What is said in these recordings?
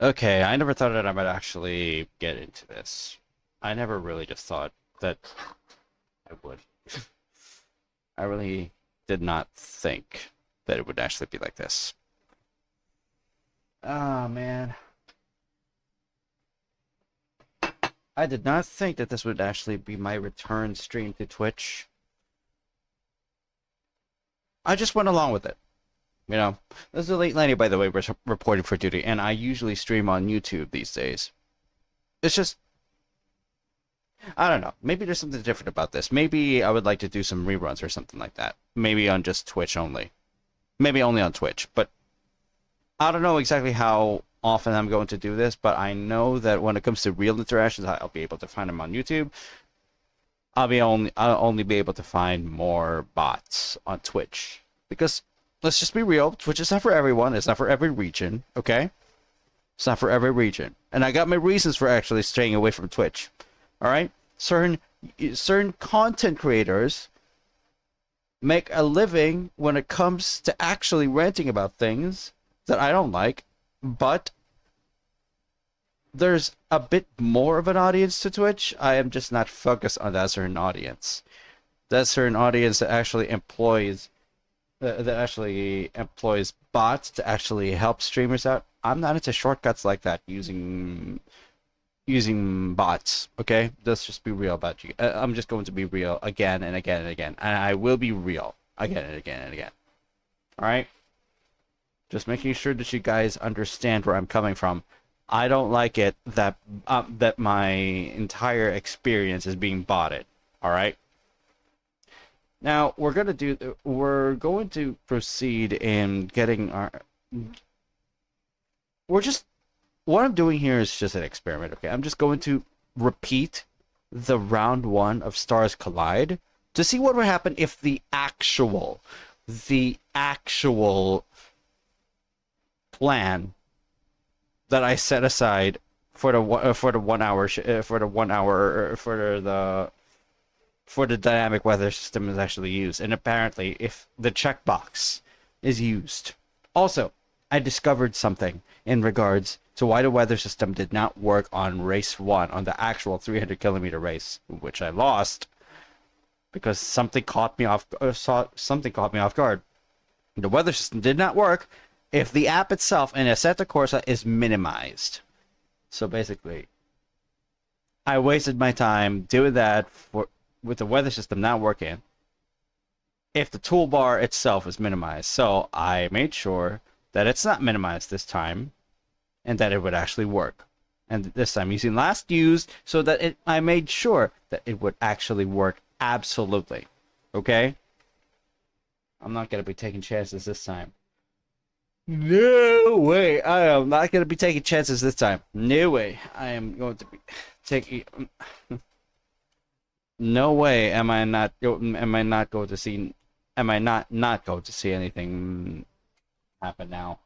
Okay, I never thought that I might actually get into this. I never really just thought that I would. I really did not think that it would actually be like this. Oh man. I did not think that this would actually be my return stream to Twitch. I just went along with it. You know, this is a late Lenny, by the way, reporting for duty, and I usually stream on YouTube these days. It's just, I don't know. Maybe there's something different about this. Maybe I would like to do some reruns or something like that. Maybe on just Twitch only. Maybe only on Twitch. But I don't know exactly how often I'm going to do this, but I know that when it comes to real interactions, I'll be able to find them on YouTube. I'll only be able to find more bots on Twitch. Because let's just be real, Twitch is not for everyone, it's not for every region, okay? It's not for every region. And I got my reasons for actually staying away from Twitch. Alright? Certain content creators make a living when it comes to actually ranting about things that I don't like, but there's a bit more of an audience to Twitch. I am just not focused on that certain audience. That certain audience that actually employs bots to actually help streamers out. I'm not into shortcuts like that using bots. Okay, let's just be real about you. I'm just going to be real again and again and again, and I will be real again and again and again. All right, just making sure that you guys understand where I'm coming from. I don't like it that my entire experience is being botted. All right. Now we're going to proceed in getting our. We're just what I'm doing here is just an experiment. Okay, I'm just going to repeat the round one of Stars Collide to see what would happen if the actual plan that I set aside for the 1 hour for the dynamic weather system is actually used, and apparently if the checkbox is used. Also, I discovered something in regards to why the weather system did not work on race 1 on the actual 300-kilometer race, which I lost because something caught me off guard. The weather system did not work if the app itself in Assetto Corsa is minimized. So basically, I wasted my time doing that with the weather system not working if the toolbar itself is minimized. So I made sure that it's not minimized this time and that it would actually work. And this time using last used so that I made sure that it would actually work absolutely. Okay? I'm not going to be taking chances this time. No way. I am not going to be taking chances this time. No way. I am going to be taking. No way. Am I not going to see? Am I not going to see anything happen now?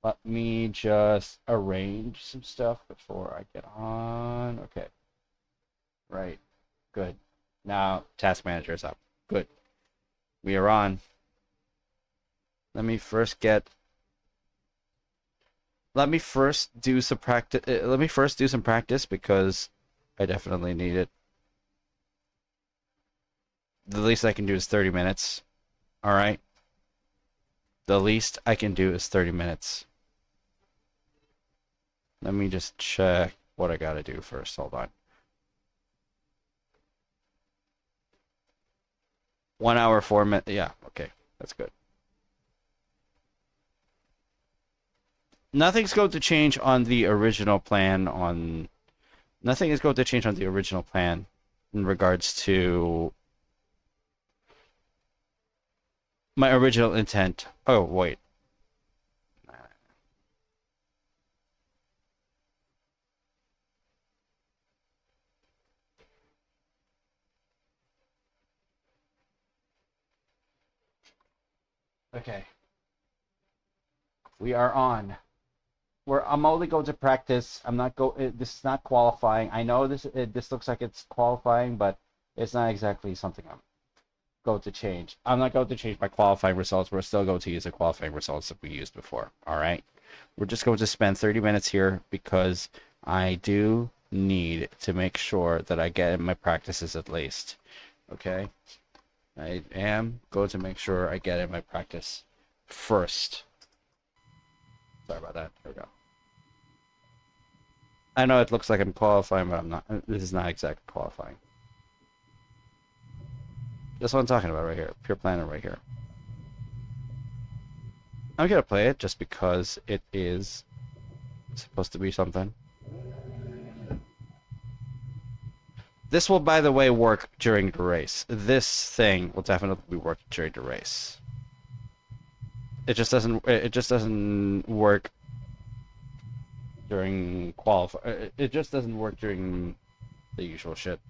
Let me just arrange some stuff before I get on. Okay. Right. Good. Now task manager is up. Good. We are on. Let me first do some practice. Let me first do some practice because I definitely need it. The least I can do is 30 minutes. All right. The least I can do is 30 minutes. Let me just check what I gotta do first. Hold on. 1 hour, 4 minutes. Yeah. Okay. That's good. Nothing's going to change on the original plan nothing is going to change on the original plan in regards to my original intent. Oh, wait. Okay. We are on. I'm only going to practice. I'm not go. This is not qualifying. I know this looks like it's qualifying, but it's not exactly something I'm going to change. I'm not going to change my qualifying results. We're still going to use the qualifying results that we used before. All right. We're just going to spend 30 minutes here because I do need to make sure that I get in my practices at least. Okay? I am going to make sure I get in my practice first. Sorry about that. There we go. I know it looks like I'm qualifying, but I'm not. This is not exactly qualifying. That's what I'm talking about right here. Pure Planet right here. I'm gonna play it just because it is supposed to be something. This will, by the way, work during the race. This thing will definitely work during the race. It just doesn't. It just doesn't work during qualify. It just doesn't work during the usual shit.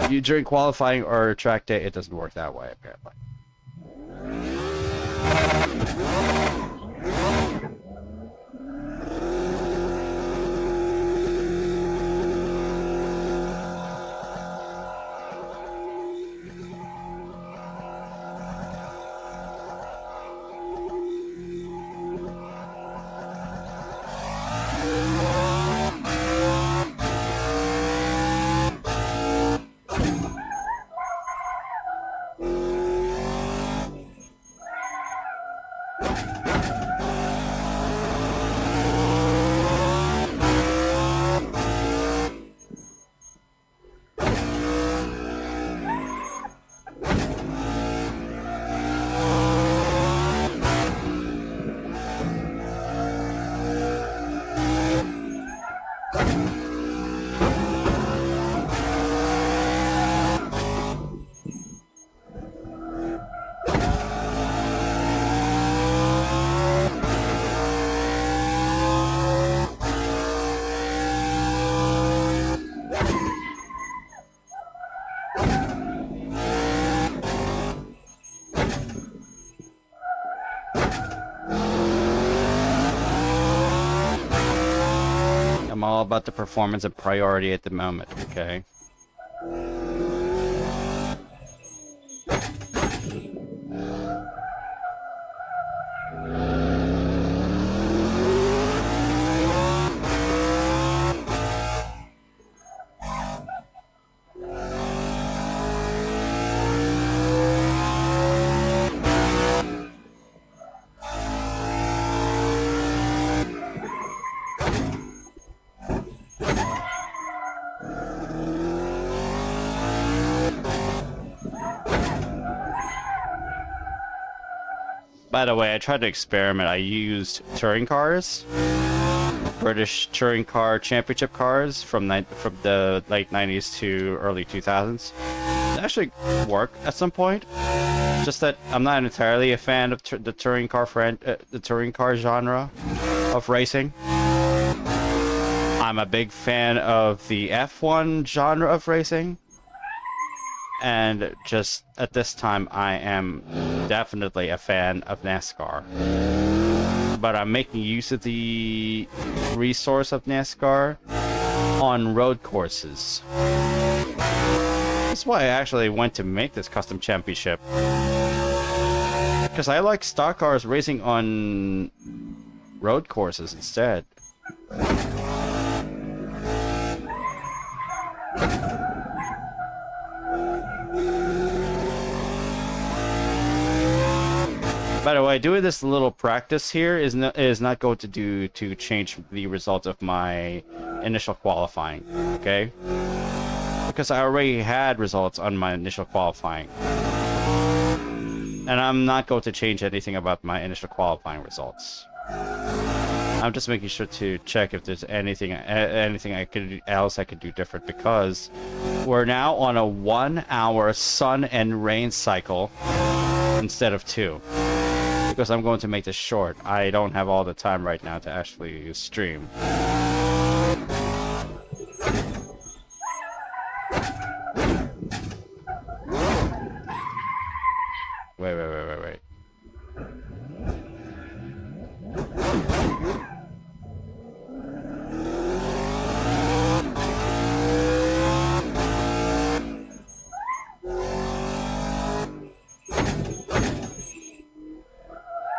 During qualifying or track day, it doesn't work that way apparently. I'm all about the performance and priority at the moment, okay? By the way, I tried to experiment. I used touring cars, British touring car championship cars from the late 90s to early 2000s. It actually worked at some point. Just that I'm not entirely a fan of the touring car genre of racing. I'm a big fan of the F1 genre of racing. And just at this time, I am definitely a fan of NASCAR. But I'm making use of the resource of NASCAR on road courses. That's why I actually went to make this custom championship. Because I like stock cars racing on road courses instead. By the way, doing this little practice here is not going to change the result of my initial qualifying, okay? Because I already had results on my initial qualifying. And I'm not going to change anything about my initial qualifying results. I'm just making sure to check if there's anything else I could do different, because we're now on a 1 hour sun and rain cycle instead of 2. Because I'm going to make this short. I don't have all the time right now to actually stream. Wait.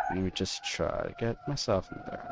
Let me just try to get myself in there.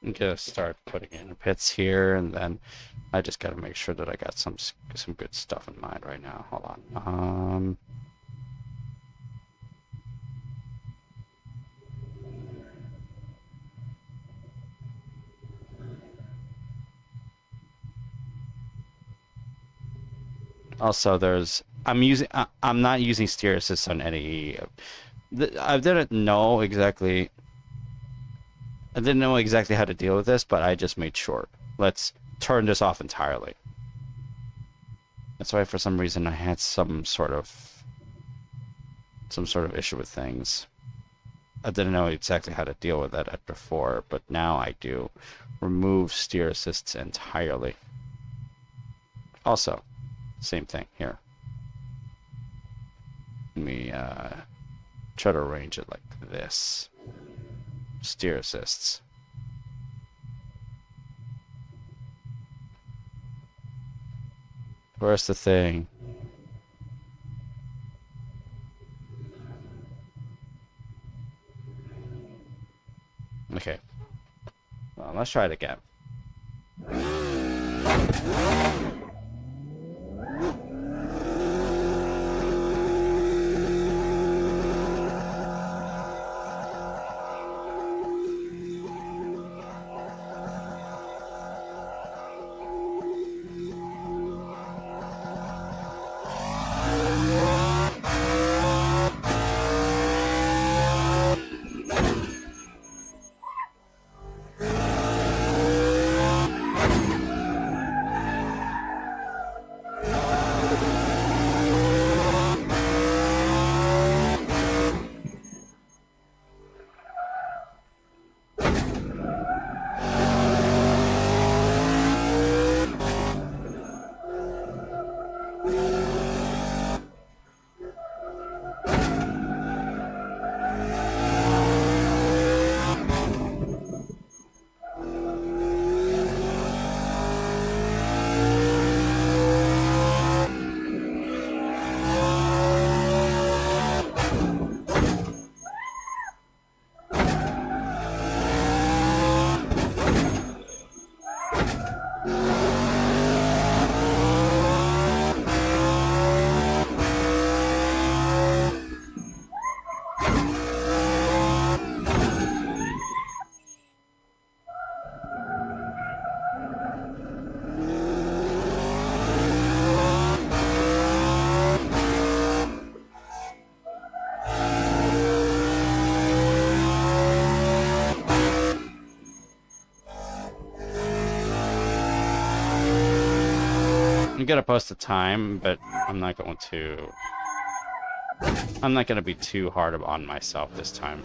I'm gonna start putting in pits here, and then I just gotta make sure that I got some good stuff in mind right now. Hold on. Also, I'm not using steer assist on any. I didn't know exactly how to deal with this, but I just made sure. Let's turn this off entirely. That's why for some reason I had some sort of issue with things. I didn't know exactly how to deal with that before, but now I do. Remove steer assists entirely. Also, same thing here. Let me try to arrange it like this. Steer assists. Where's the thing? Okay. Well, let's try it again. I'm gonna post a time, but I'm not going to be too hard on myself this time.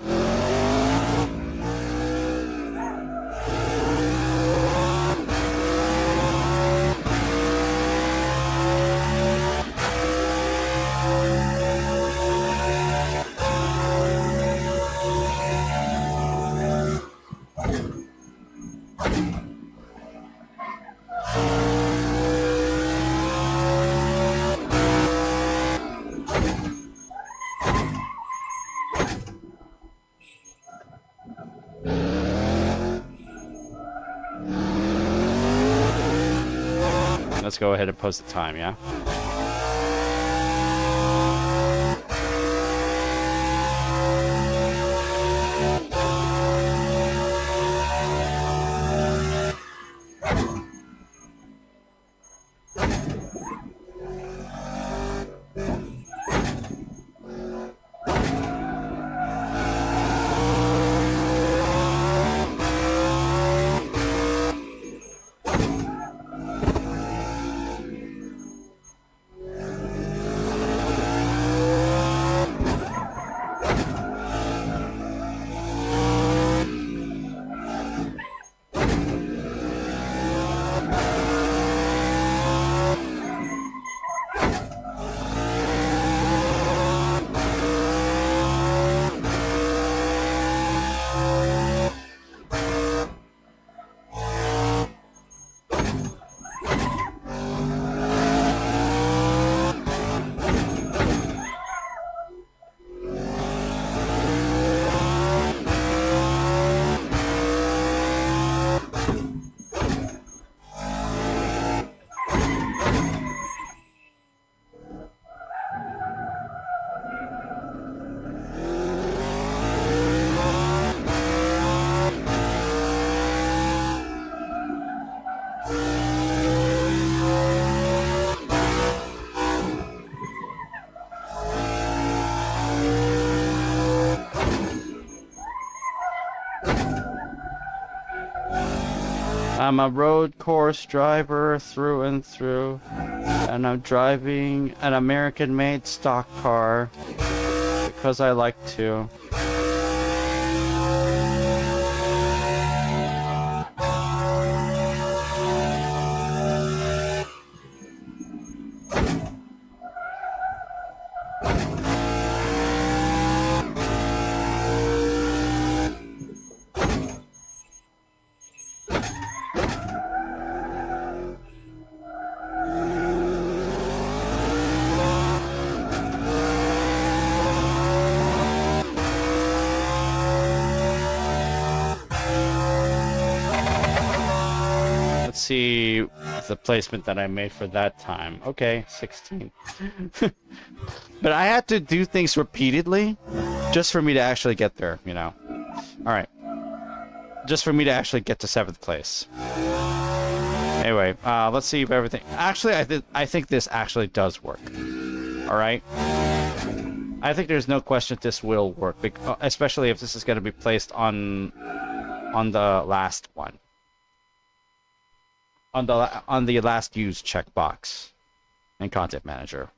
let's go ahead and post the time, yeah? I'm a road course driver through and through, and I'm driving an American-made stock car because I like to. See the placement that I made for that time. Okay, 16. But I had to do things repeatedly just for me to actually get there, you know. Alright. Just for me to actually get to 7th place. Anyway, let's see if everything... Actually, I think this actually does work. Alright? I think there's no question this will work, especially if this is going to be placed on the last one. On the last used checkbox in Content Manager.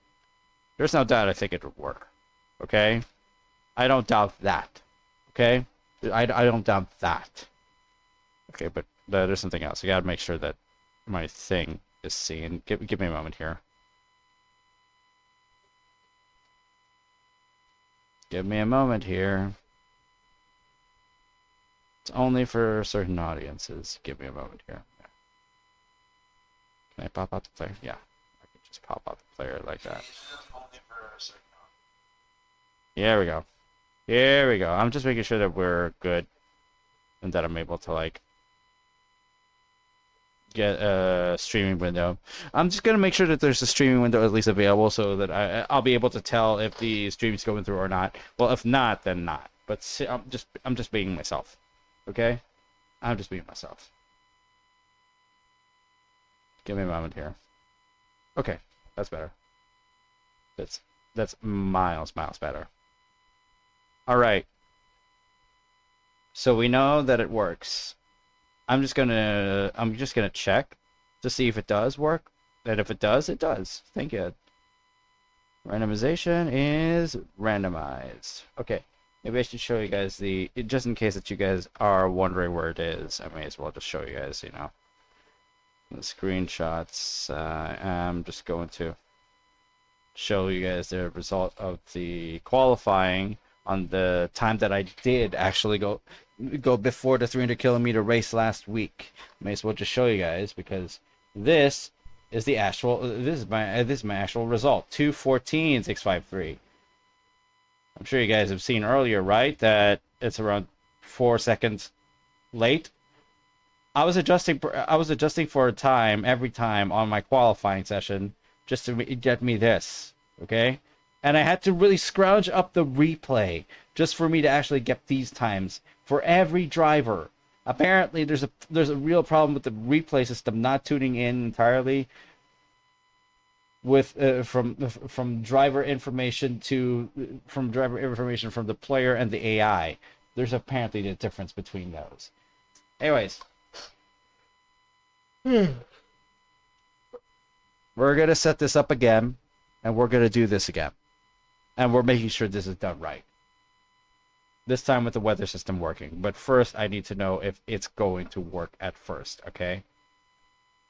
There's no doubt I think it would work. Okay? I don't doubt that. Okay? I don't doubt that. Okay, but there's something else. I gotta make sure that my thing is seen. Give me a moment here. Give me a moment here. It's only for certain audiences. Give me a moment here. Can I pop out the player? Yeah. I can just pop out the player like that. Here we go. Here we go. I'm just making sure that we're good. And that I'm able to, like, get a streaming window. I'm just going to make sure that there's a streaming window at least available so that I'll be able to tell if the stream's going through or not. Well, if not, then not. But see, I'm just being myself. Okay? I'm just being myself. Give me a moment here. Okay, that's better. That's miles better. All right. So we know that it works. I'm just gonna check to see if it does work. And if it does, it does. Thank you. Randomization is randomized. Okay. Maybe I should show you guys just in case that you guys are wondering where it is. I may as well just show you guys, you know. The screenshots. I'm just going to show you guys the result of the qualifying on the time that I did actually go before the 300-kilometer race last week. May as well just show you guys because this is the actual. This is my actual result. 2:14.653. I'm sure you guys have seen earlier, right? That it's around 4 seconds late. I was adjusting for a time every time on my qualifying session just to get me this, okay? And I had to really scrounge up the replay just for me to actually get these times for every driver. Apparently, there's a real problem with the replay system not tuning in entirely with from driver information from the player and the AI. There's apparently a difference between those. Anyways, we're gonna set this up again, and we're gonna do this again, and we're making sure this is done right. This time with the weather system working, but first I need to know if it's going to work at first, okay?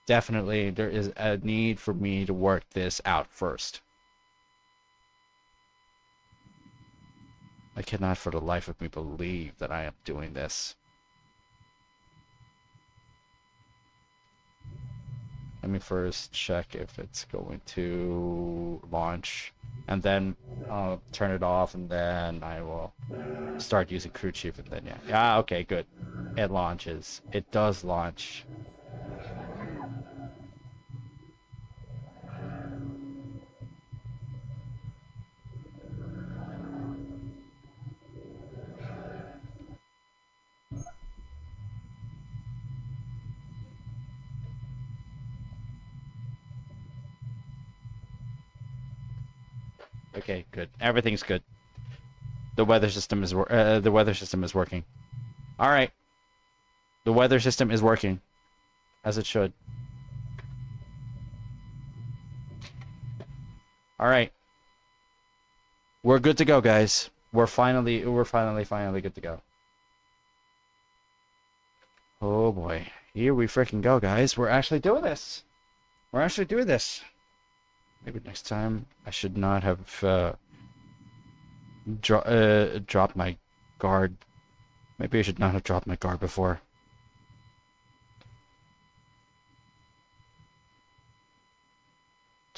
Definitely, there is a need for me to work this out first. I cannot for the life of me believe that I am doing this. Let me first check if it's going to launch, and then I'll turn it off, and then I will start using crew chief, and then yeah. Ah, okay, good. It launches. It does launch. Okay, good. Everything's good. The weather system is working. All right. The weather system is working as it should. All right. We're good to go, guys. We're finally good to go. Oh boy. Here we freaking go, guys. We're actually doing this. Maybe next time I should not have dropped my guard. Maybe I should not have dropped my guard before.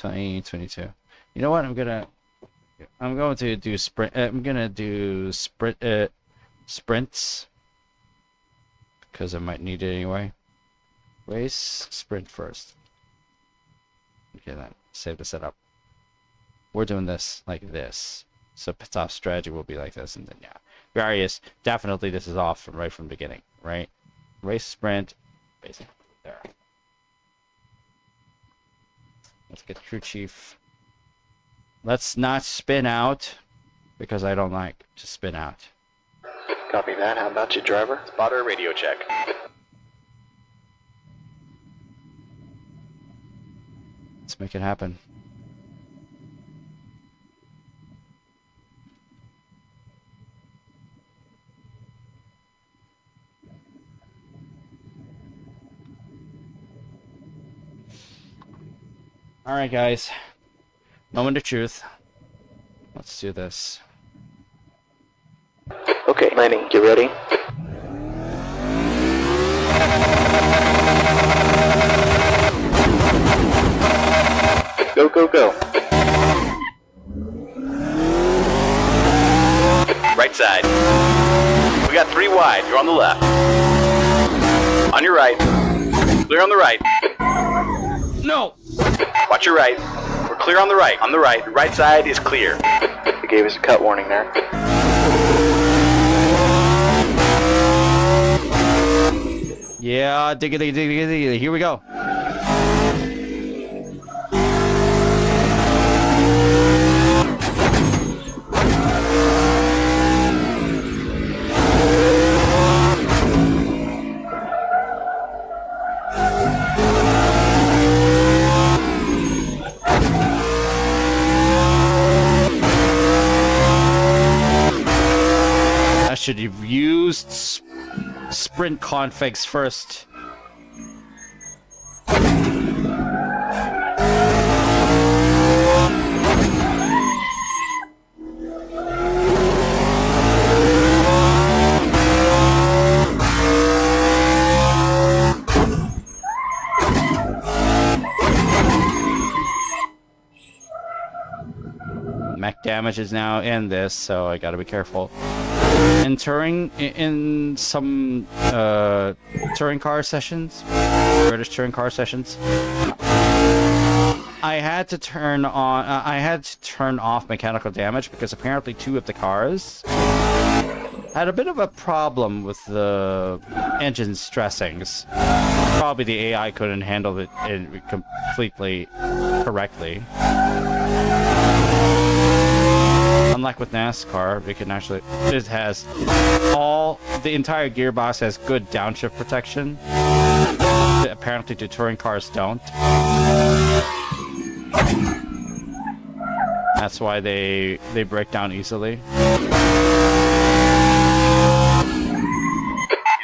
You know what? I'm going to do sprint. I'm gonna do sprints because I might need it anyway. Race sprint first. Okay, then save the setup. We're doing this like this. So pit stop strategy will be like this, and then yeah, various. Definitely, this is off right from the beginning, right? Race sprint, basically there. Let's get crew chief. Let's not spin out, because I don't like to spin out. Copy that. How about you, driver? Spotter radio check. Let's make it happen. All right, guys. Moment of truth. Let's do this. Okay, landing. You ready? Go, go, go. Right side. We got 3 wide. You're on the left. On your right. Clear on the right. No! Watch your right. We're clear on the right. On the right. The right side is clear. They gave us a cut warning there. Yeah, diggity, diggity, diggity. Here we go. I should have used sprint configs first. Mech damage is now in this, so I gotta be careful. in some touring car sessions, British touring car sessions, I had to turn off mechanical damage because apparently 2 of the cars had a bit of a problem with the engine stressings. Probably the AI couldn't handle it completely correctly. Unlike with NASCAR, we can actually, it has the entire gearbox has good downshift protection. Apparently the touring cars don't. That's why they break down easily. He's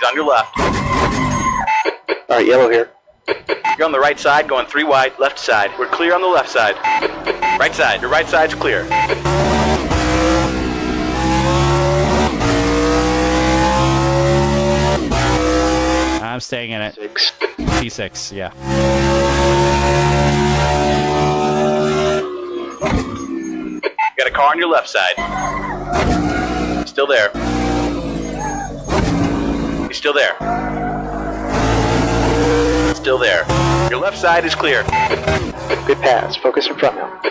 on your left. Alright, yellow here. You're on the right side, going 3 wide, left side. We're clear on the left side. Right side, your right side's clear. I'm staying in it. 6. P6, yeah. You got a car on your left side. Still there. He's still there. Still there. Your left side is clear. Good pass. Focus in front now.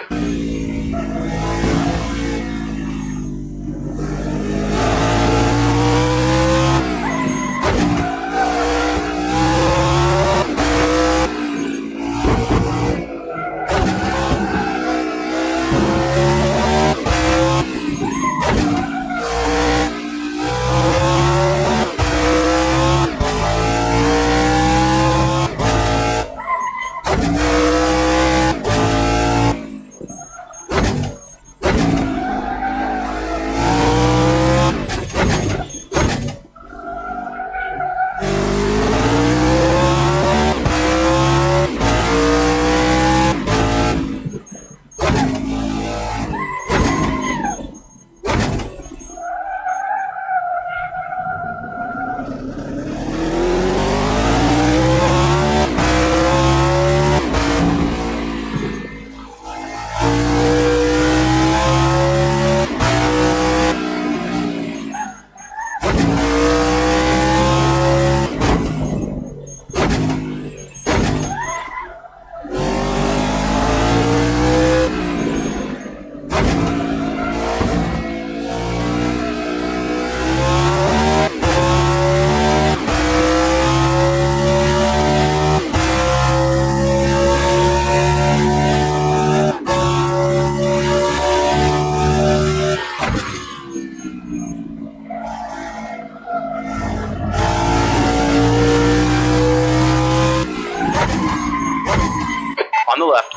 On the left.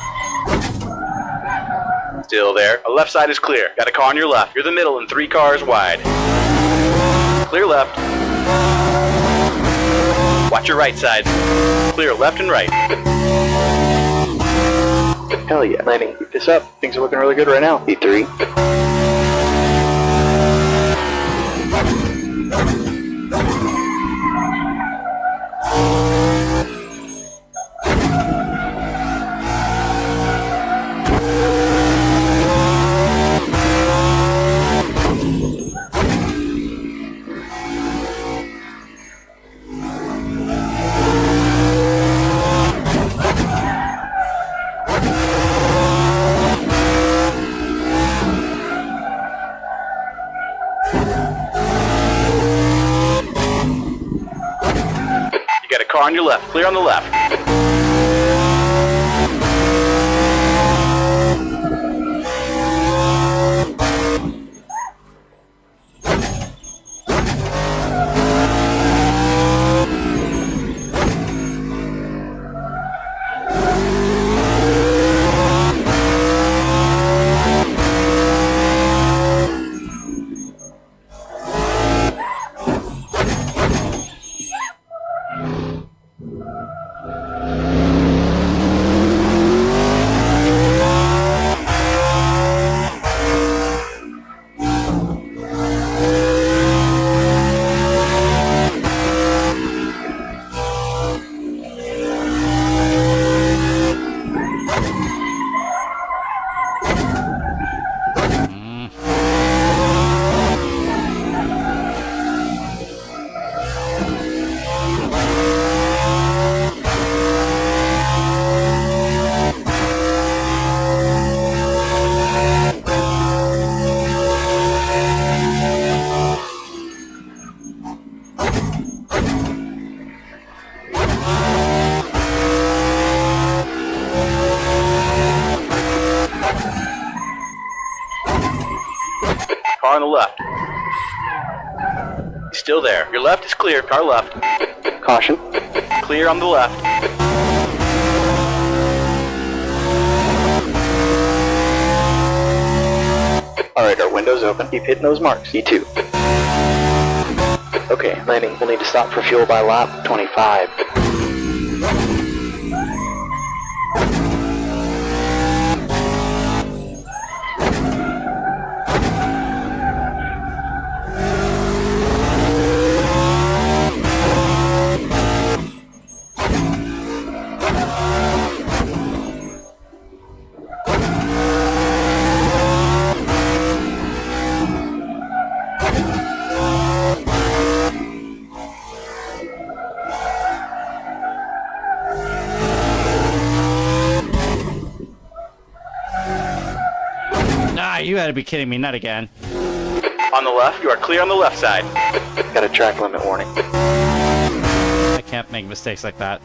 Still there. The left side is clear. Got a car on your left. You're the middle and 3 cars wide. Clear left. Watch your right side. Clear left and right. Hell yeah. Landing. Keep this up. Things are looking really good right now. E3. You got a car on your left. Clear on the left. Car on the left. He's still there. Your left is clear. Car left. Caution. Clear on the left. Alright, our window's open. Keep hitting those marks. E2. Okay, landing. We'll need to stop for fuel by lap 25. Ah, you gotta be kidding me, not again. On the left, you are clear on the left side. Got a track limit warning. I can't make mistakes like that.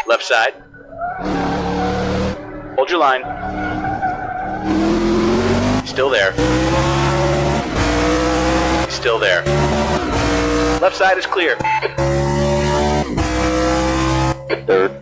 Left side. Hold your line. Still there. Still there. Left side is clear. Third.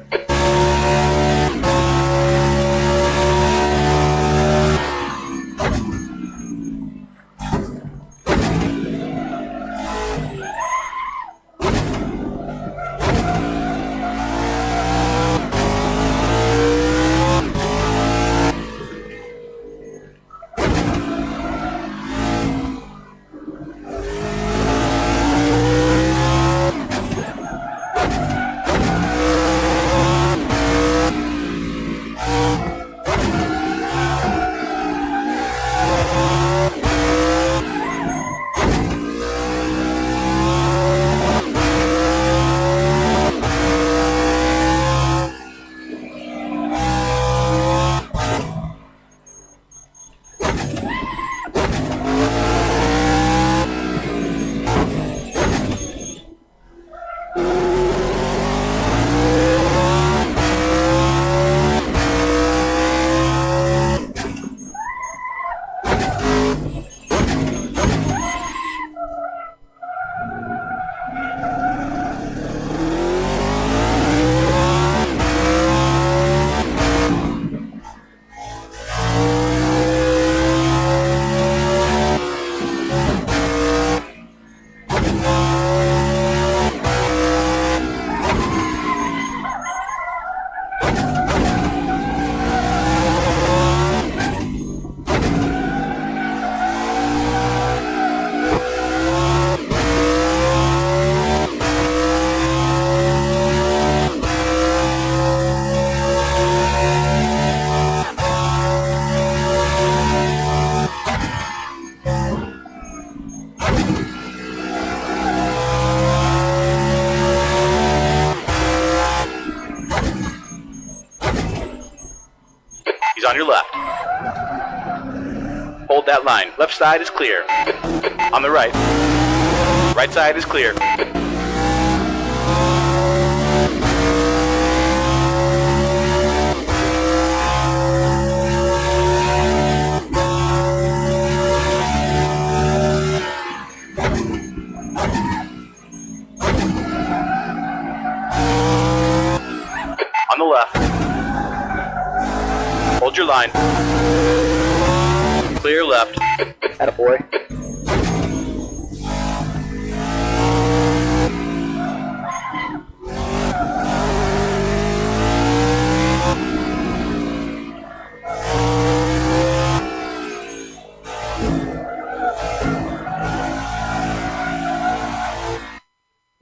He's on your left. Hold that line. Left side is clear. On the right. Right side is clear. Clear left. Attaboy.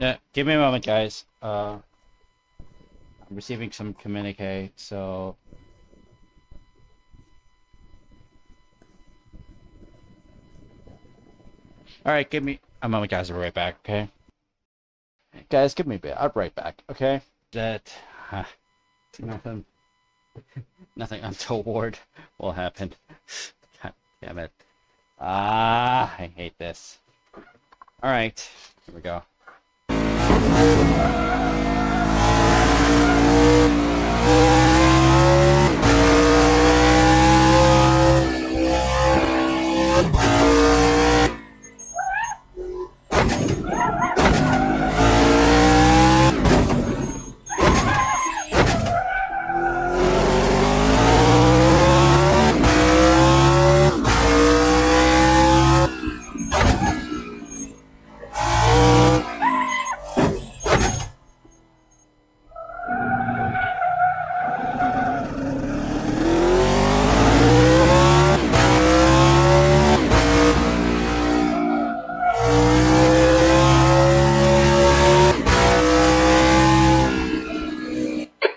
Yeah, give me a moment, guys. I'm receiving some communique, so. Alright, give me a moment, guys. I'll be right back, okay? Guys, give me a bit. I'll be right back, okay? That. Nothing. Nothing untoward will happen. God damn it. I hate this. Alright, here we go.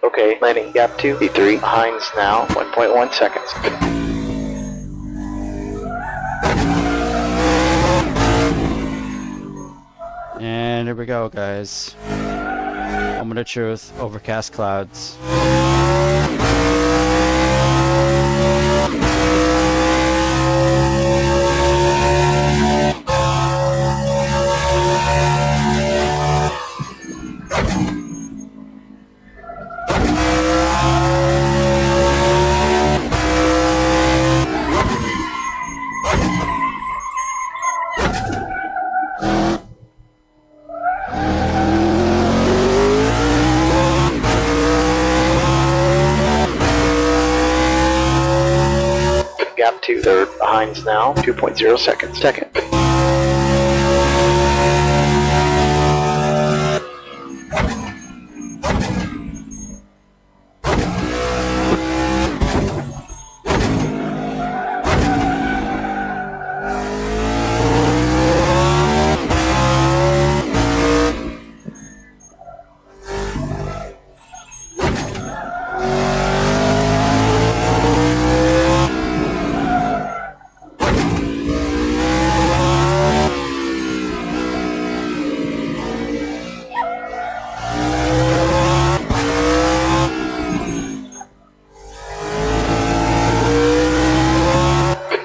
Okay, landing gap 2, V3, behinds now, 1.1 seconds. And here we go, guys. Moment of truth, overcast clouds. Gap 2, third, behinds now, 2.0 seconds. Second.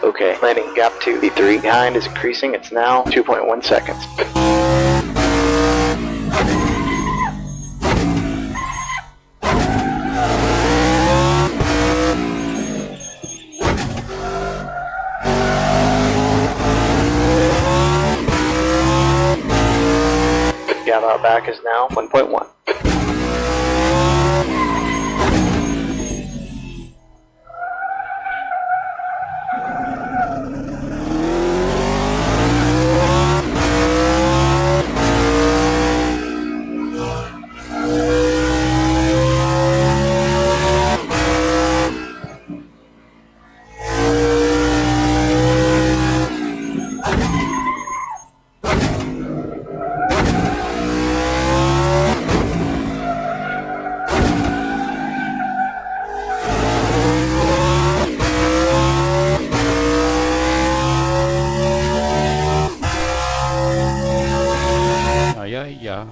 Okay, landing gap 2, V3, behind is increasing, it's now 2.1 seconds. Gap out back is now 1.1. Yeah.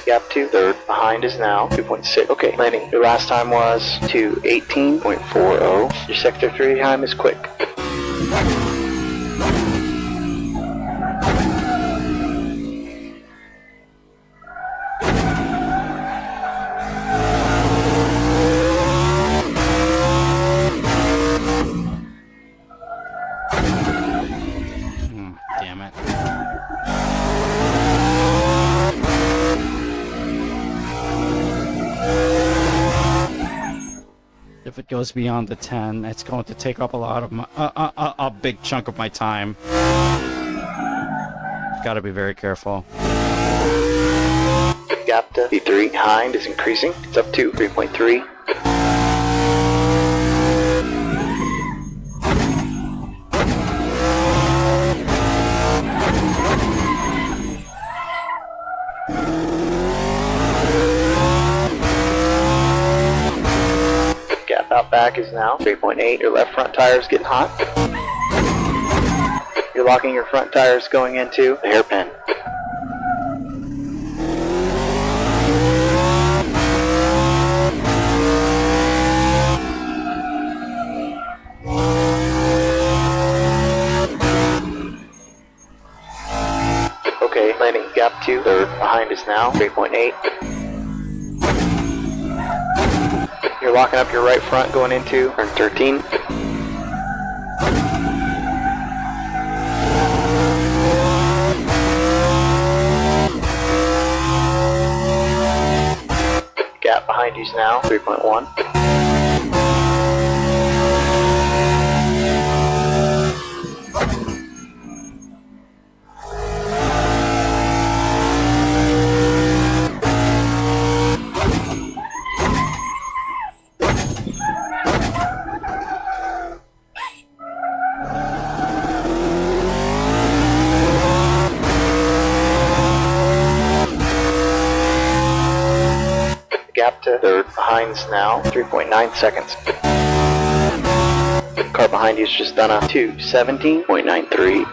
Gap 2, third, behind is now 2.6. Okay, landing. Your last time was 2:18.40. Your sector 3 time is quick. If it goes beyond the 10, it's going to take up a lot of my, a big chunk of my time. Gotta be very careful. Gap to V3 behind is increasing. It's up to 3.3. Gap out back is now 3.8. Your left front tire is getting hot. You're locking your front tires going into the hairpin. Okay, landing gap 2, third behind is now 3.8. You're locking up your right front going into turn 13. Gap behind you is now 3.1. Gap to third behind is now 3.9 seconds. Car behind you has just done a 2:17.93.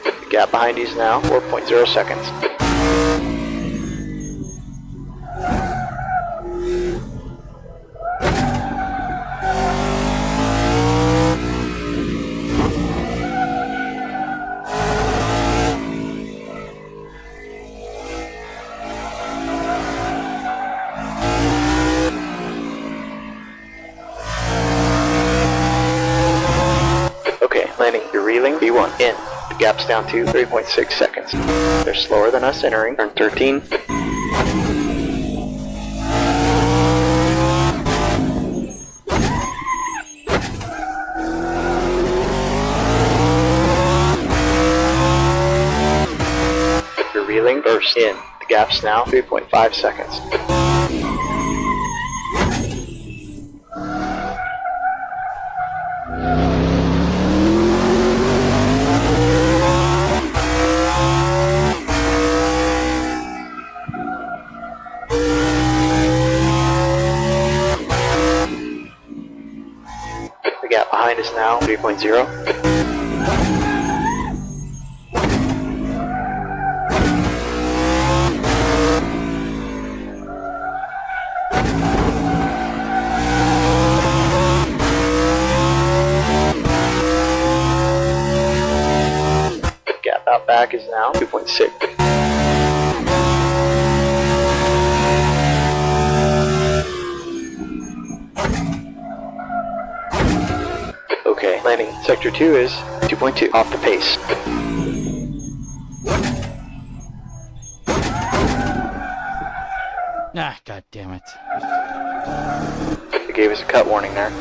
The gap behind you is now 4.0 seconds. Landing, you're reeling, B1, in. The gap's down to 3.6 seconds. They're slower than us entering, turn 13. You're reeling, burst, in. The gap's now 3.5 seconds. The gap behind is now 3.0. Gap out back is now 2.6. Okay, landing sector 2 is 2.2, off the pace. Ah, god damn it. They gave us a cut warning there.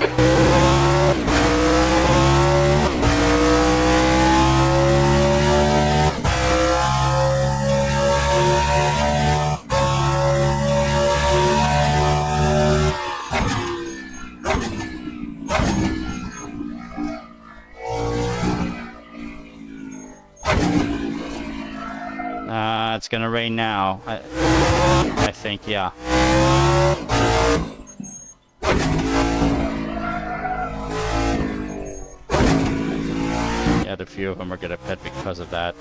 It's gonna rain now. I think, yeah. Yeah, a few of them are gonna pet because of that.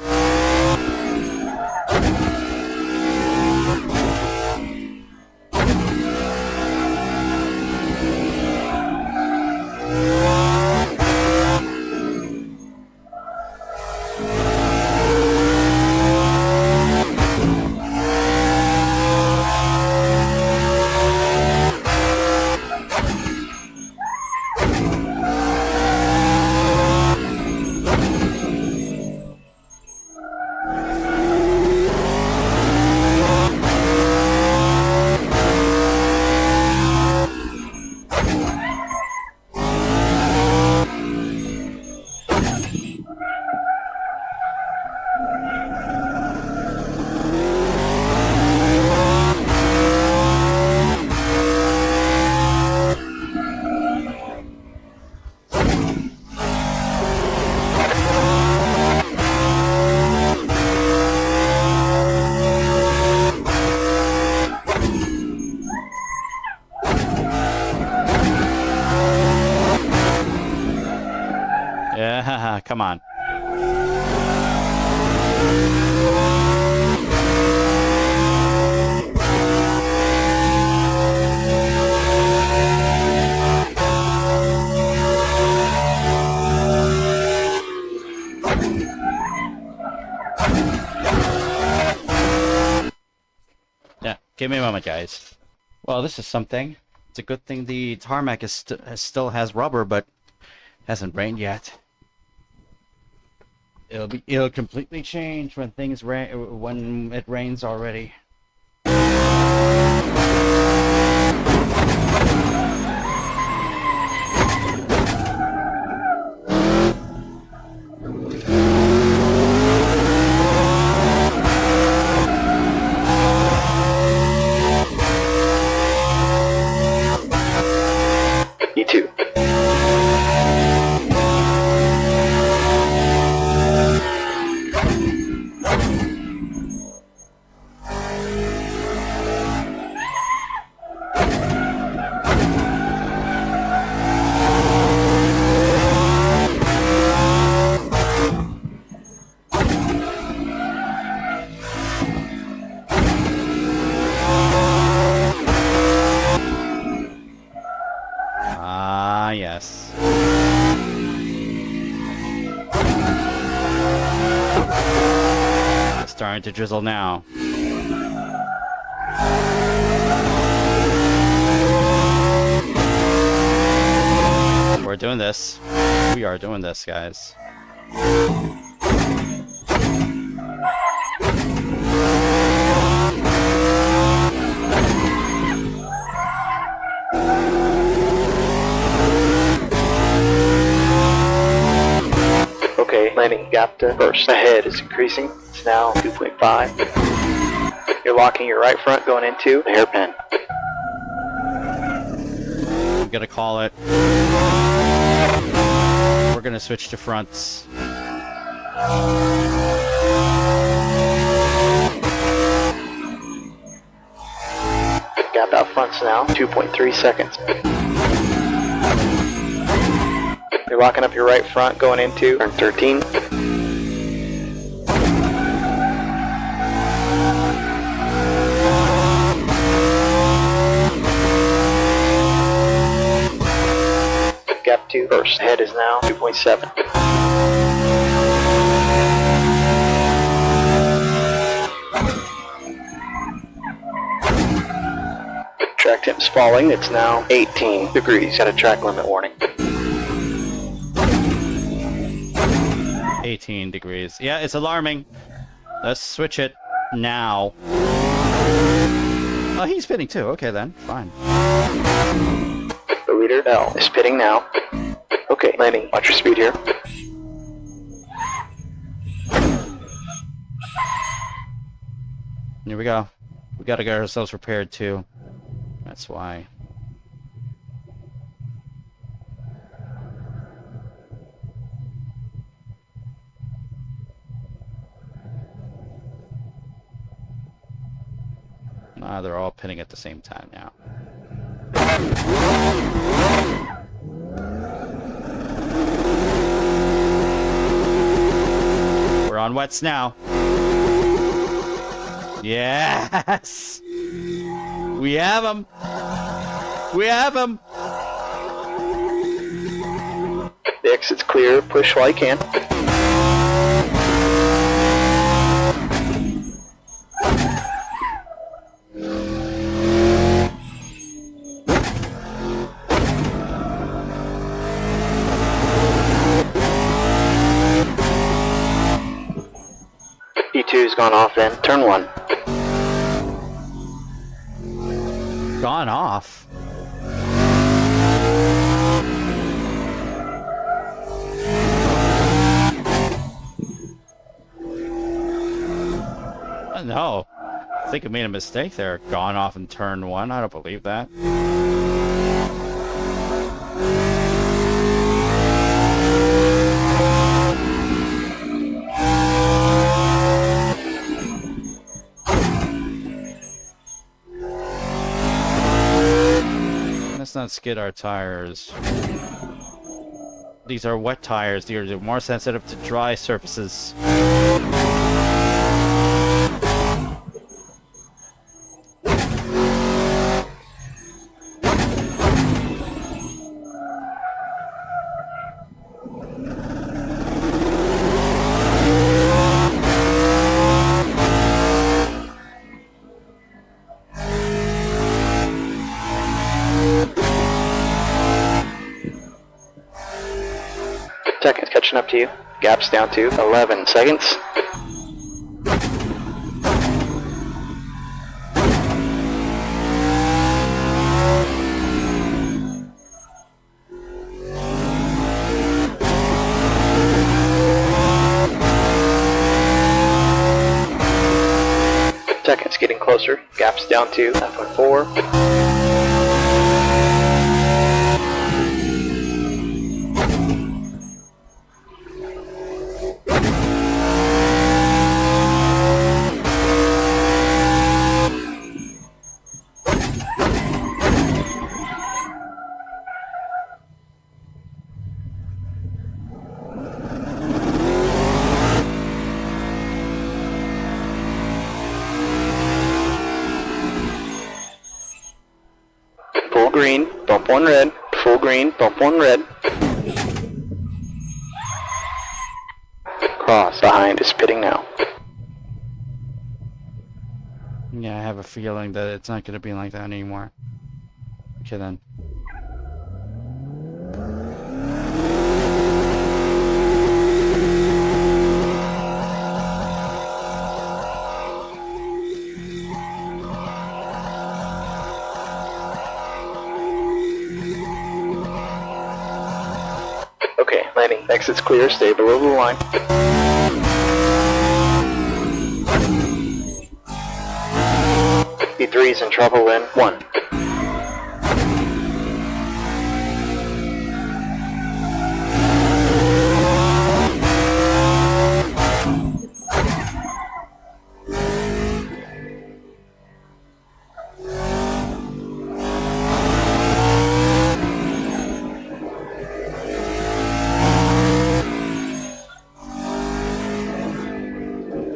Come on. Yeah, give me a moment, guys. Well, this is something. It's a good thing the tarmac is still has rubber, but hasn't rained yet. It'll completely change when when it rains already. E2. Ah, yes. It's starting to drizzle now. We're doing this. We are doing this, guys. Okay, landing gap to first. Ahead is increasing. It's now 2.5. You're locking your right front going into the hairpin. I'm gonna call it. We're gonna switch to fronts. Gap out fronts now, 2.3 seconds. You're locking up your right front going into turn 13. Gap 2 first. Head is now 2.7. Track temp's falling. It's now 18 degrees. Got a track limit warning. 18 degrees. Yeah, it's alarming. Let's switch it now. Oh, he's spinning too. Okay then, fine. The leader, L, is pitting now. Okay, landing. Watch your speed here. Here we go. We gotta get ourselves prepared too. That's why. Ah, they're all pinning at the same time now. We're on wets now. Yes! We have him! We have him! The exit's clear. Push while you can. E2's gone off then. Turn 1. Gone off. No. I think I made a mistake there. Gone off in turn 1. I don't believe that. Let's not skid our tires. These are wet tires. They're more sensitive to dry surfaces. Seconds catching up to you. Gap's down to 11 seconds. Seconds getting closer. Gap's down to 9.4. Full green, bump one red. Full green, bump one red. Cross behind is pitting now. Yeah, I have a feeling that it's not going to be like that anymore. Okay, then. Okay, landing. Exit's clear. Stay below the line. E3's in trouble in 1.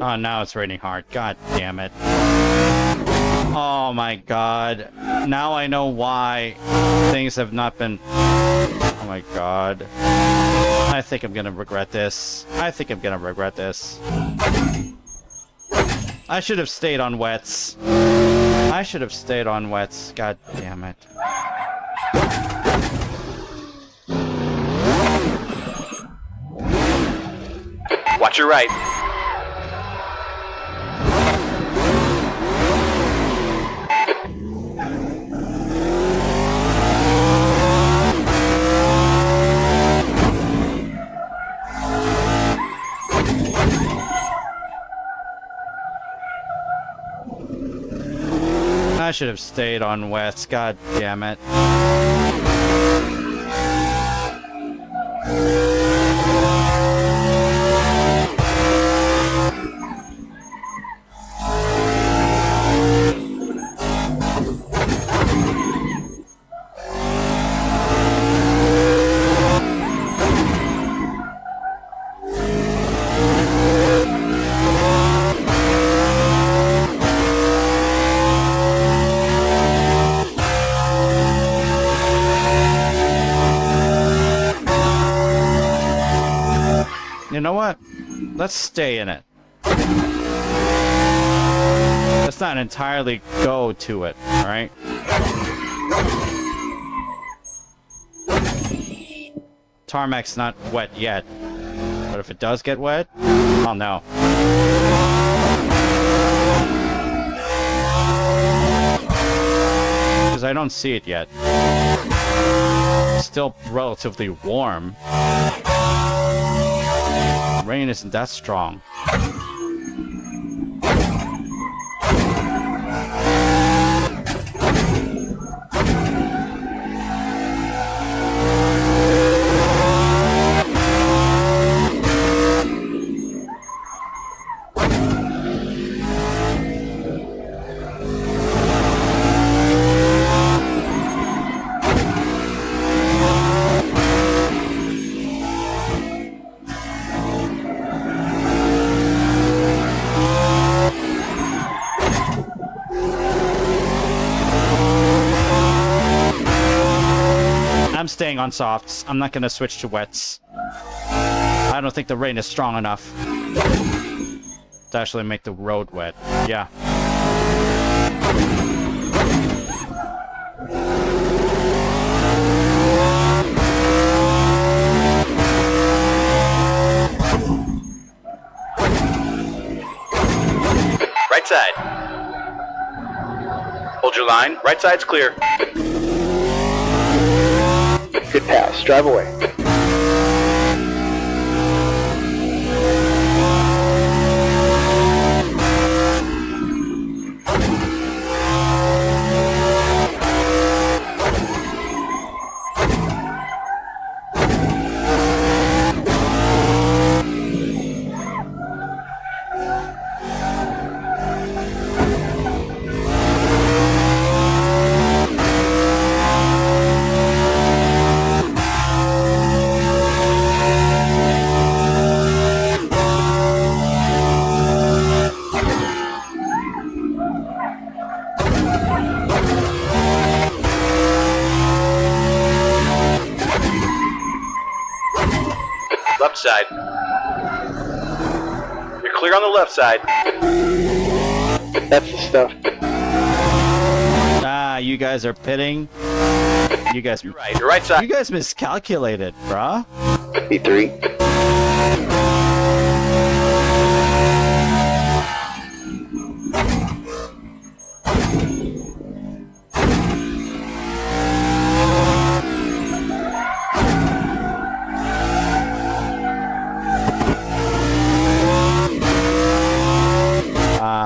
Oh, now it's raining hard. God damn it. Oh my god. Now I know why things have not been... Oh my god. I think I'm gonna regret this. I think I'm gonna regret this. I should have stayed on wets. I should have stayed on wets. God damn it. Watch your right. I should have stayed on wets. God damn it. You know what? Let's stay in it. Let's not entirely go to it, alright? Tarmac's not wet yet. But if it does get wet, I'll know. Because I don't see it yet. It's still relatively warm. Rain isn't that strong. I'm staying on softs. I'm not gonna switch to wets. I don't think the rain is strong enough to actually make the road wet. Yeah. Right side. Hold your line. Right side's clear. Good pass. Drive away. Left side. You're clear on the left side. That's the stuff. Ah, you guys are pitting. You guys, You're right. Your right side. you guys miscalculated, bruh. B3.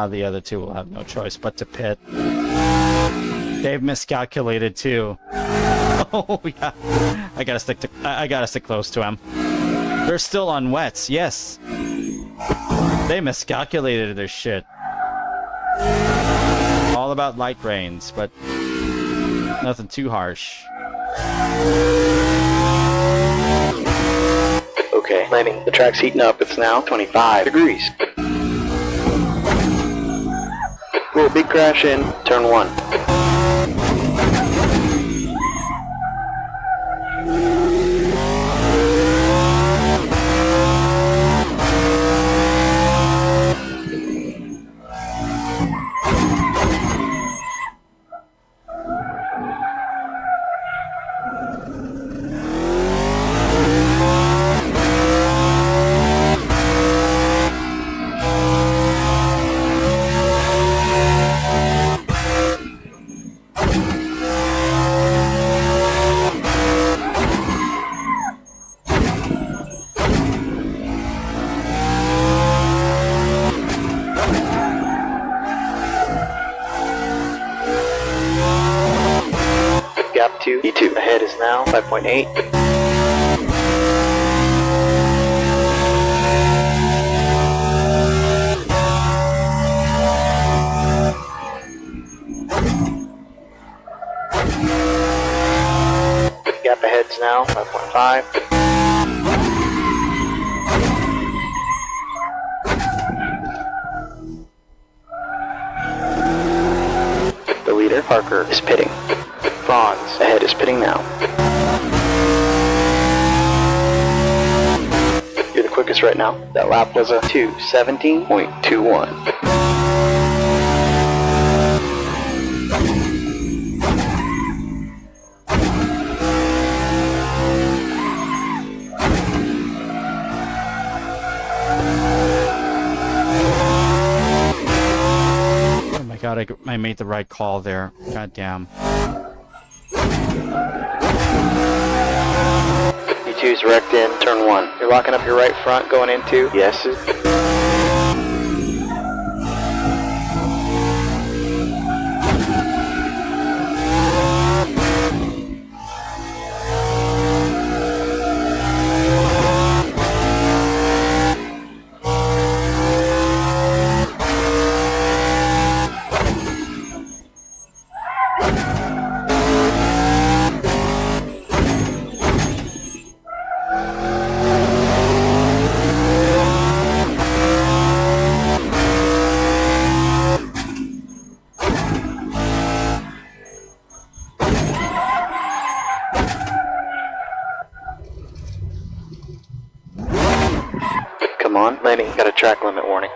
The other two will have no choice but to pit. They've miscalculated too. Oh yeah, I gotta stick close to him. They're still on wets. Yes, they miscalculated their shit. All about light rains, but nothing too harsh. Okay, landing. The track's heating up. It's now 25 degrees. Whoa, big crash in turn 1. Gap 2, E2. Ahead is now 5.8. Gap ahead's now 5.5. The leader, Parker, is pitting. Franz ahead is pitting now. You're the quickest right now. That lap was a 2:17.21. Oh my god, I made the right call there. God damn. E2's wrecked in turn 1. You're locking up your right front going into yeses. landing, got a track limit warning.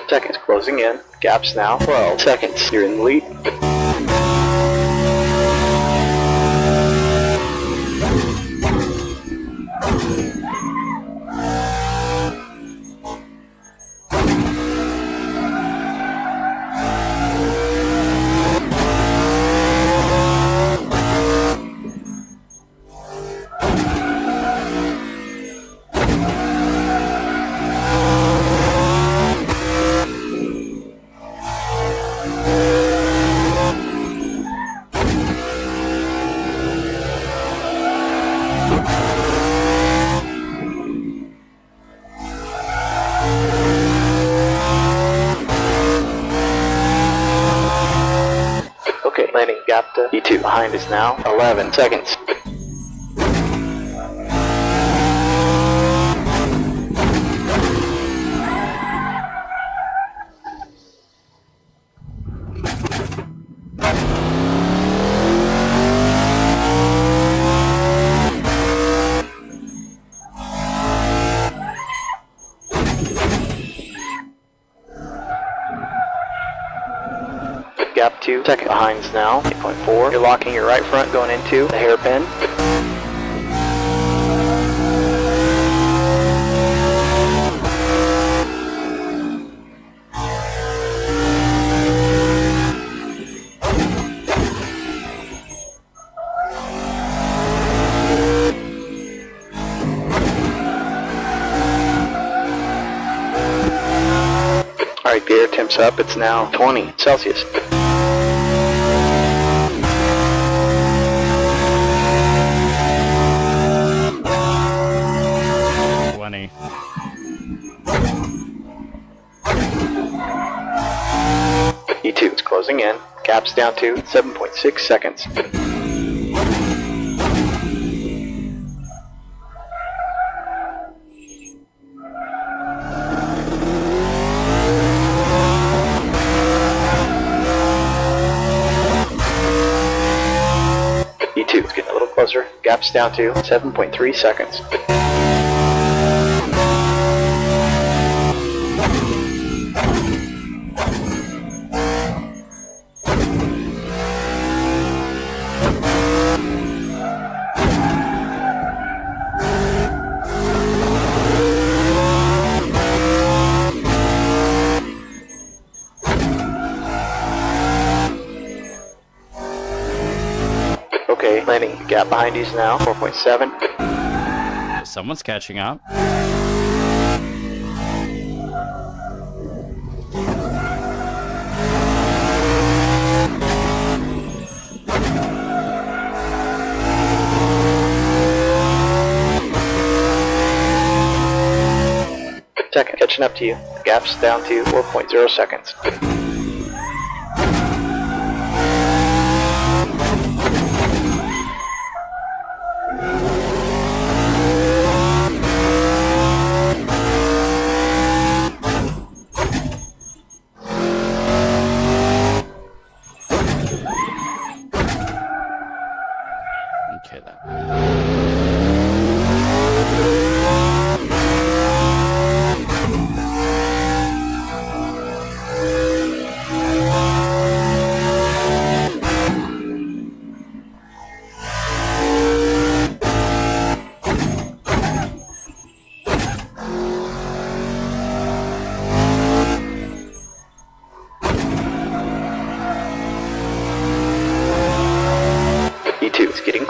Seconds closing in. Gaps now 12 seconds. You're in the lead. Okay, landing gap to E2. Behind is now 11 seconds. Gap 2, second behind is now 8.4. You're locking your right front going into the hairpin. Alright, the air temp's up. It's now 20 Celsius. E2 is closing in. Gaps down to 7.6 seconds. E2 is getting a little closer. Gaps down to 7.3 seconds. Okay, landing gap behind you is now 4.7. Someone's catching up. Second, catching up to you. Gaps down to 4.0 seconds. Okay, then.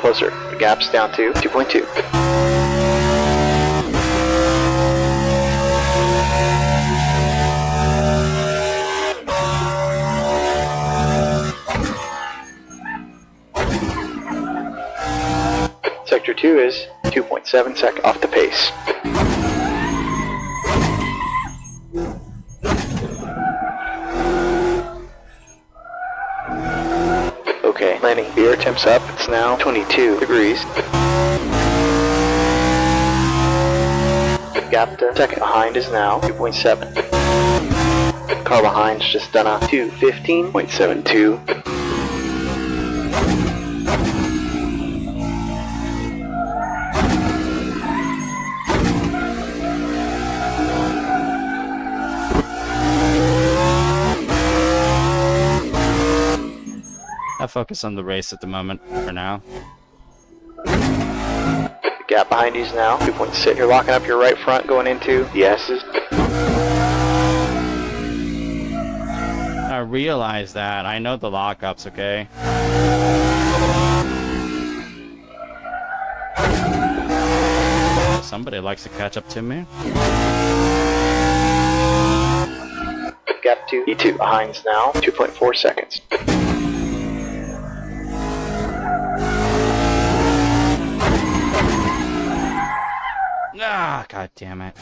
closer. The gap's down to 2.2. Sector 2 is 2.7 seconds off the pace. Okay, landing. The air temp's up. It's now 22 degrees. The gap to second behind is now 2.7. Car behind's just done a 2:15.72. I focus on the race at the moment, for now. The gap behind you is now 2.6. You're locking up your right front going into the S's. I realize that. I know the lockup's okay. Somebody likes to catch up to me. Gap 2, E2 behind's now 2.4 seconds. Ah, god damn it.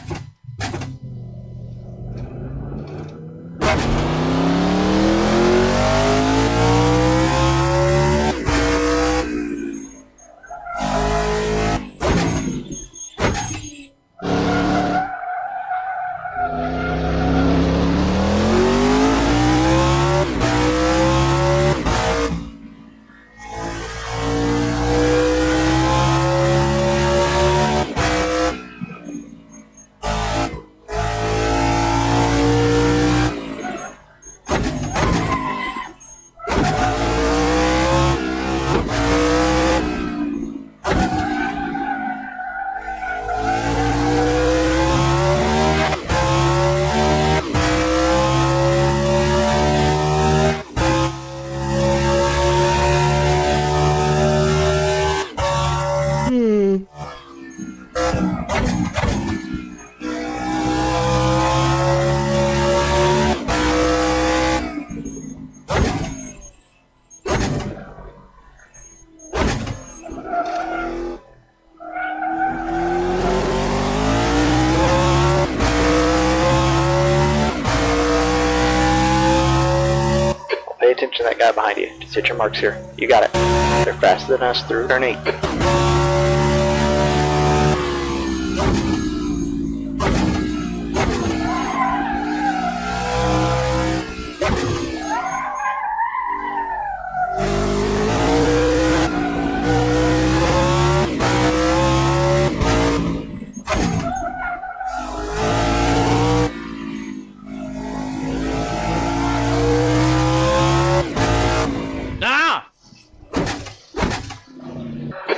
Pay attention to that guy behind you. Just hit your marks here. You got it. They're faster than us through turn 8. Ah!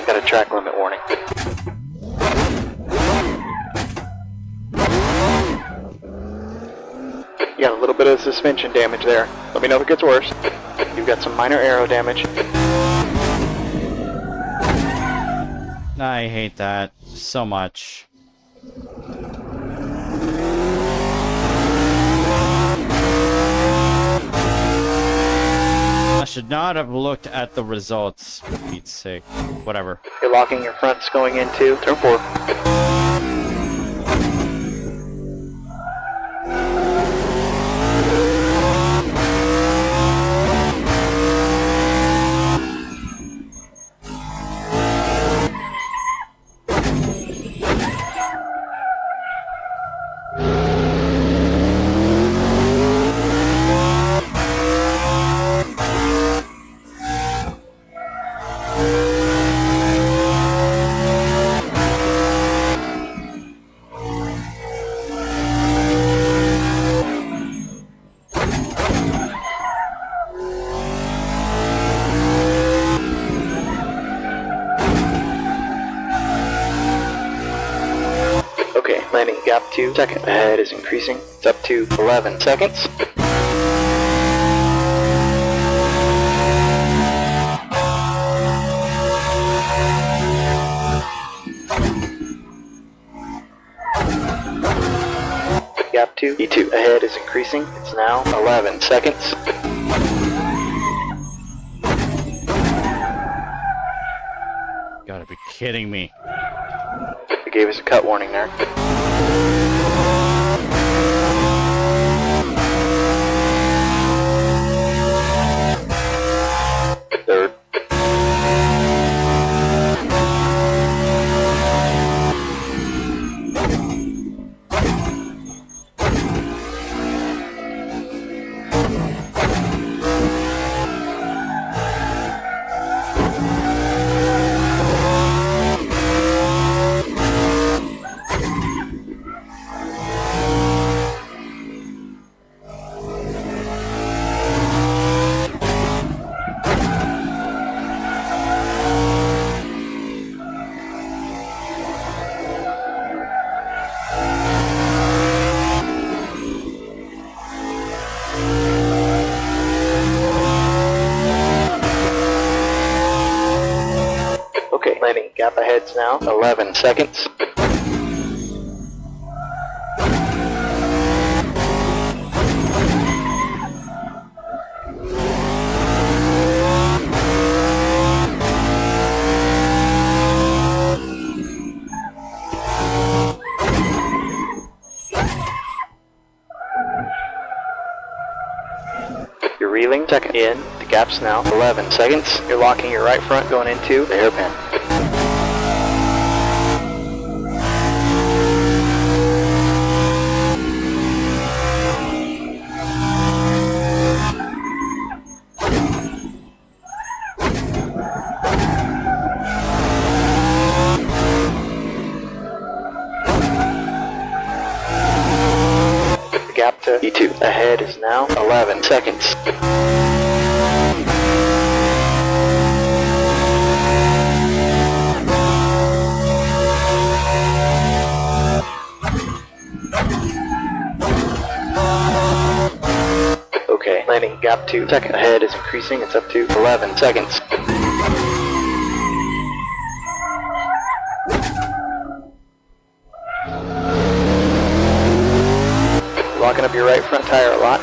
Got a track limit warning. You got a little bit of suspension damage there. Let me know if it gets worse. You've got some minor aero damage. I hate that so much. I should not have looked at the results, for Pete's sake. Whatever. You're locking your fronts going into turn 4. Okay, landing gap 2 second. Ahead is increasing. It's up to 11 seconds. gap to E2. Ahead is increasing. It's now 11 seconds. Gotta be kidding me. It gave us a cut warning there. Third. Okay, landing gap ahead's now 11 seconds. You're reeling, second in, the gap's now 11 seconds. You're locking your right front going into the hairpin. The gap to E2 ahead is now 11 seconds. Okay, landing gap to second ahead is increasing. It's up to 11 seconds. Locking up your right front tire a lot.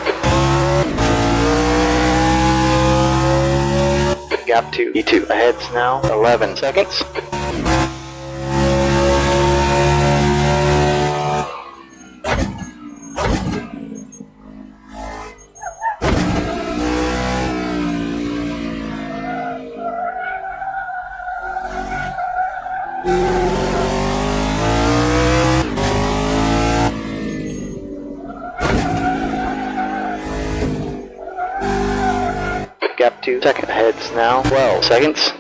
Gap to E2 ahead's now 11 seconds. Gap to second ahead's now 12 seconds.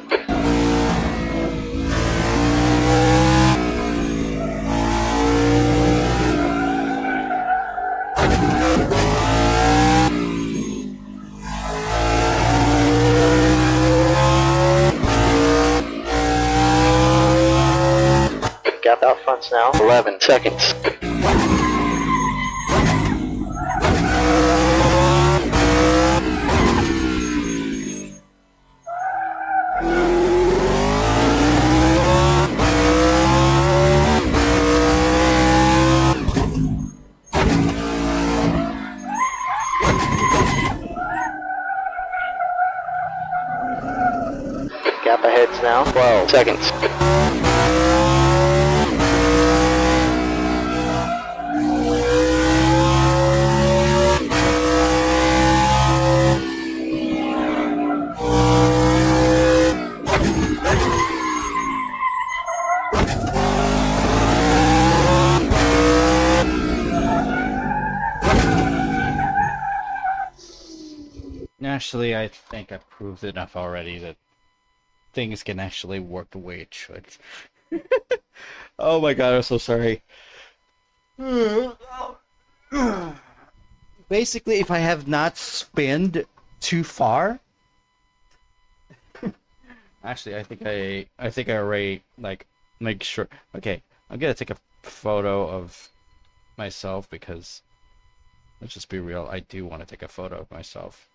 Gap out front's now 11 seconds. Gap ahead's now 12 seconds. Actually, I think I proved enough already that things can actually work the way it should. Oh my god, I'm so sorry. Basically, if I have not spinned too far, actually, I think I already like make sure. Okay, I'm gonna take a photo of myself because let's just be real. I do want to take a photo of myself.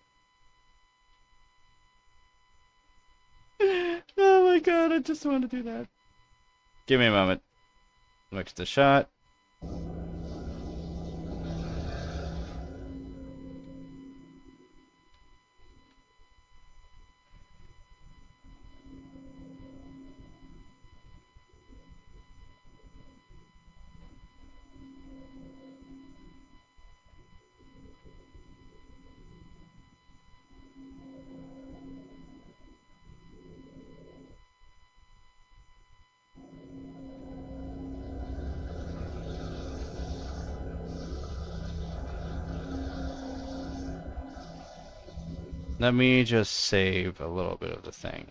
Oh my god, I just want to do that. Give me a moment. Look at the shot. Let me just save a little bit of the thing.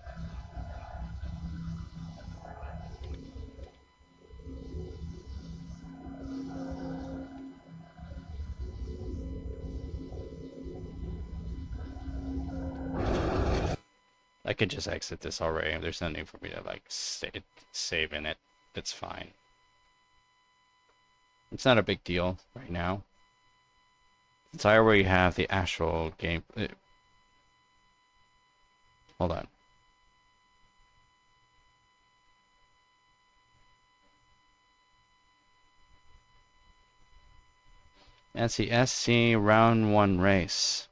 I could just exit this already. There's nothing for me to like save in it. It's fine. It's not a big deal right now. Since I already have the actual game. Hold on. That's the SC round 1 race.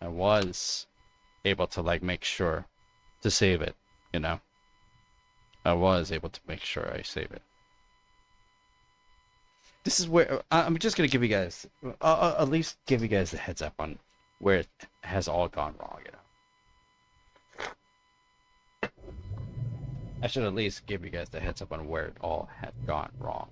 I was able to like make sure to save it, you know. I was able to make sure I save it. This is where I'm just gonna give you guys, at least give you guys the heads up on where it has all gone wrong, you know. I should at least give you guys the heads up on where it all had gone wrong.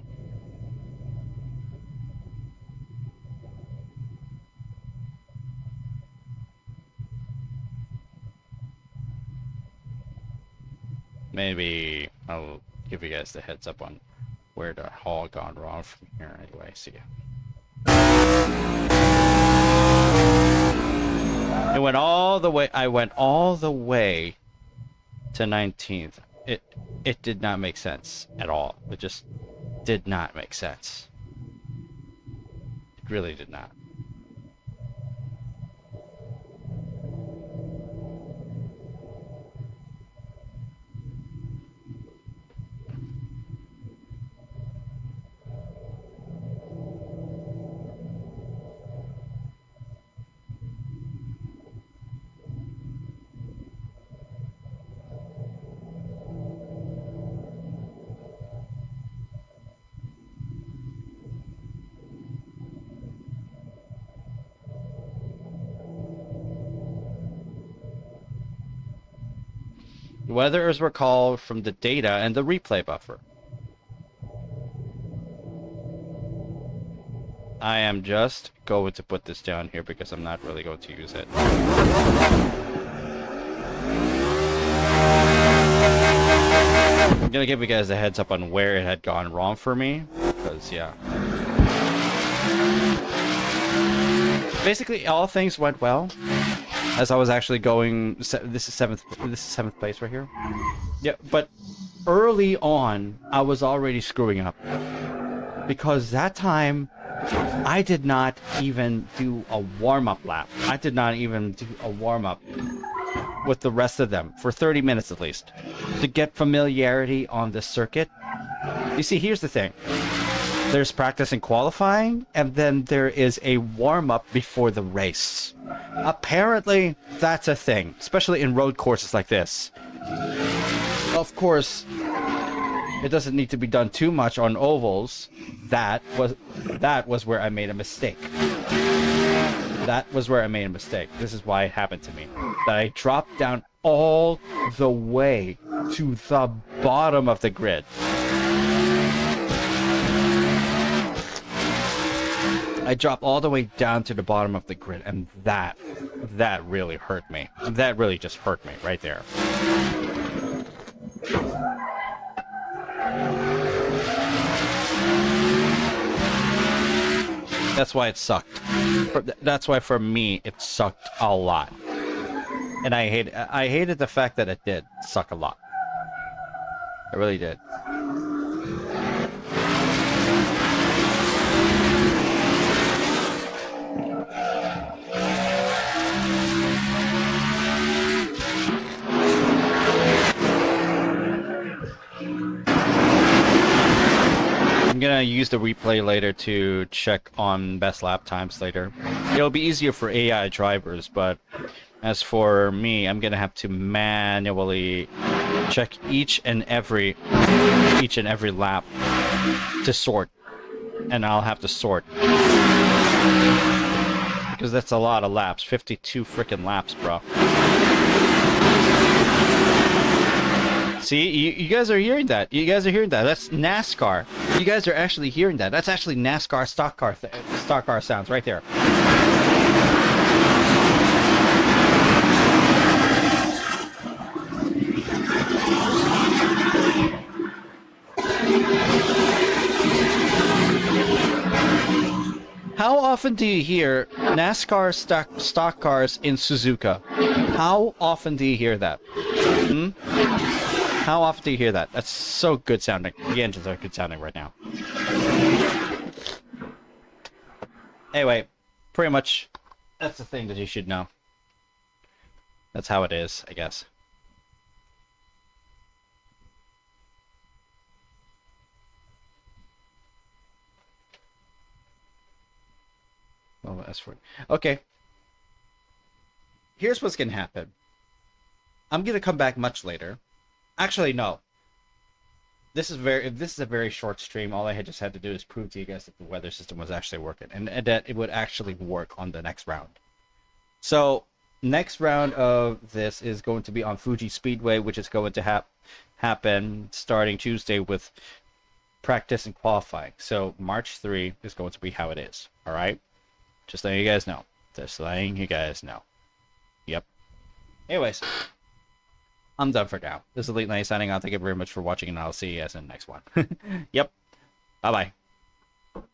Maybe I'll give you guys the heads up on where the all gone wrong from here. Anyway, see ya. It went all the way. I went all the way to 19th. It did not make sense at all. It just did not make sense. It really did not. Weather is recalled from the data and the replay buffer. I am just going to put this down here because I'm not really going to use it. I'm gonna give you guys a heads up on where it had gone wrong for me, because yeah. Basically, all things went well. As I was actually going, this is seventh place right here. Yeah, but early on, I was already screwing up. Because that time, I did not even do a warm-up lap. I did not even do a warm-up with the rest of them, for 30 minutes at least, to get familiarity on the circuit. You see, here's the thing. There's practice and qualifying, and then there is a warm-up before the race. Apparently, that's a thing, especially in road courses like this. Of course, it doesn't need to be done too much on ovals. That was where I made a mistake. That was where I made a mistake. This is why it happened to me. That I dropped down all the way to the bottom of the grid. I dropped all the way down to the bottom of the grid, and that really hurt me. That really just hurt me right there. That's why it sucked. That's why for me it sucked a lot. And I hated the fact that it did suck a lot. I really did. I'm gonna use the replay later to check on best lap times later. It'll be easier for AI drivers, but as for me, I'm gonna have to manually check each and every lap to sort, and I'll have to sort because that's a lot of laps. 52 freaking laps, bro. See, you guys are hearing that. You guys are hearing that. That's NASCAR. You guys are actually hearing that. That's actually NASCAR stock car sounds right there. How often do you hear NASCAR stock cars in Suzuka? How often do you hear that? Hmm? How often do you hear that? That's so good sounding. The engines are good sounding right now. Anyway, pretty much that's the thing that you should know. That's how it is, I guess. Oh, that's for okay. Here's what's gonna happen. I'm gonna come back much later. Actually, no. This is a very short stream. All I had just had to do is prove to you guys that the weather system was actually working, and that it would actually work on the next round. So, next round of this is going to be on Fuji Speedway, which is going to happen starting Tuesday with practice and qualifying. So, March 3 is going to be how it is. All right. Just letting you guys know. Just letting you guys know. Yep. Anyways, I'm done for now. This is Elite Night signing out. Thank you very much for watching, and I'll see you guys in the next one. Yep. Bye-bye.